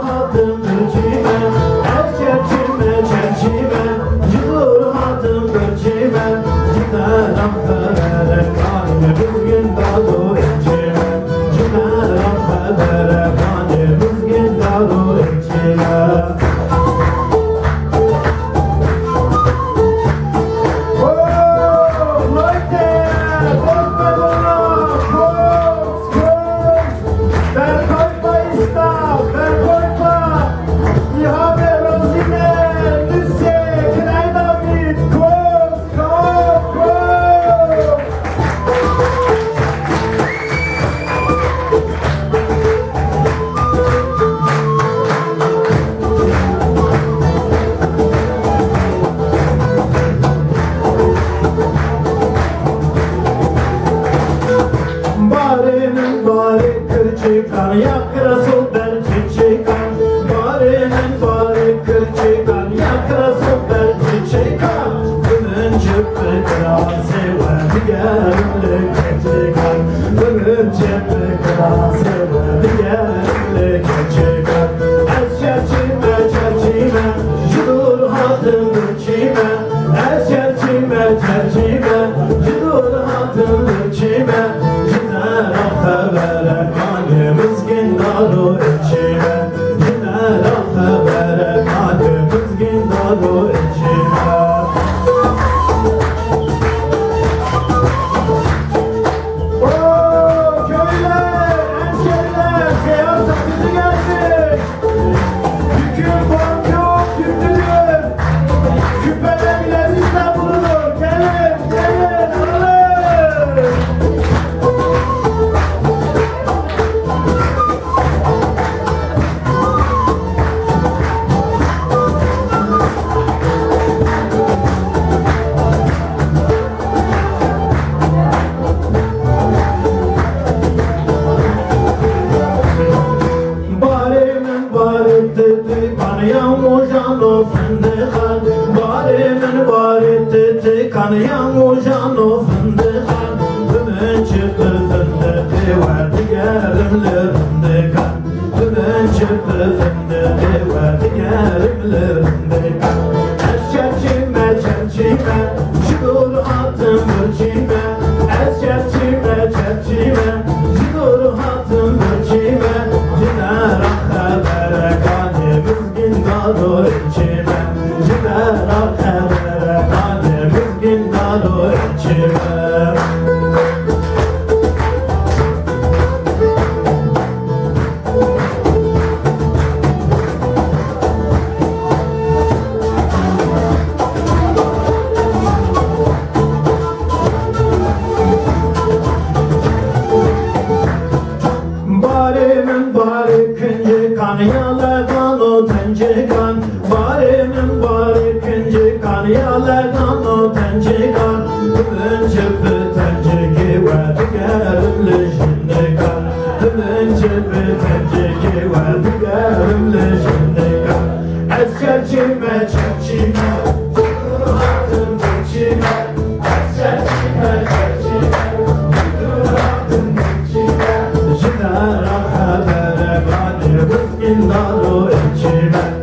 hatım gülçime, ez çerçime çerçime, cıdır hatım gülçime, cimeram habere kani bugün dalu içime, cimeram habere kani bugün dalu içime. Çıkan yakrasıl belki çıkan Barinin bari kır çıkan yakrasıl belki çıkan Bunun çıktı krası ve diğerlik çıkan Bunun çıktı krası ve diğerlik çıkan Ez çerçime çerçime Cıdır hatım gülçime Ez çerçime çerçime Cıdır hatım gülçime Cimeram habere Mızgın daru içime, cimeram habere kâdü mızgın daru içime. Ooo köyler, hemşeriler, seyahat sakızı geldi. Yükün bank yok, yüklüdür. Küpeler bilezikler bulunur, gelin, gelin, alın. Kanıyan fındıkan, barimin bari teti kanıyan fındıkan, tümün çıktı fındığı verdi gerimli fındıkan, tümün çıktı fındığı verdi gerimli fındıkan. Ez çerçime çerçime, çıdır hatım gülçime, ez çerçime çerçime, çıdır hatım gülçime, cimeram habere kani mızgın daru içime, cimeram habere kani mızgın daru içime. Barimin bari kıncı kan yalardan o tence kan Barimin bari kıncı kan yalardan o tence kan Tümün çıpı tenceki verdi gerimli şimdi kan Tümün çıpı tenceki verdi gerimli şimdi kan Ez çerçime çerçime Dur hatım geçime Ez çerçime çerçime Dur hatım geçime Cimeram habere kani mızgın daru içime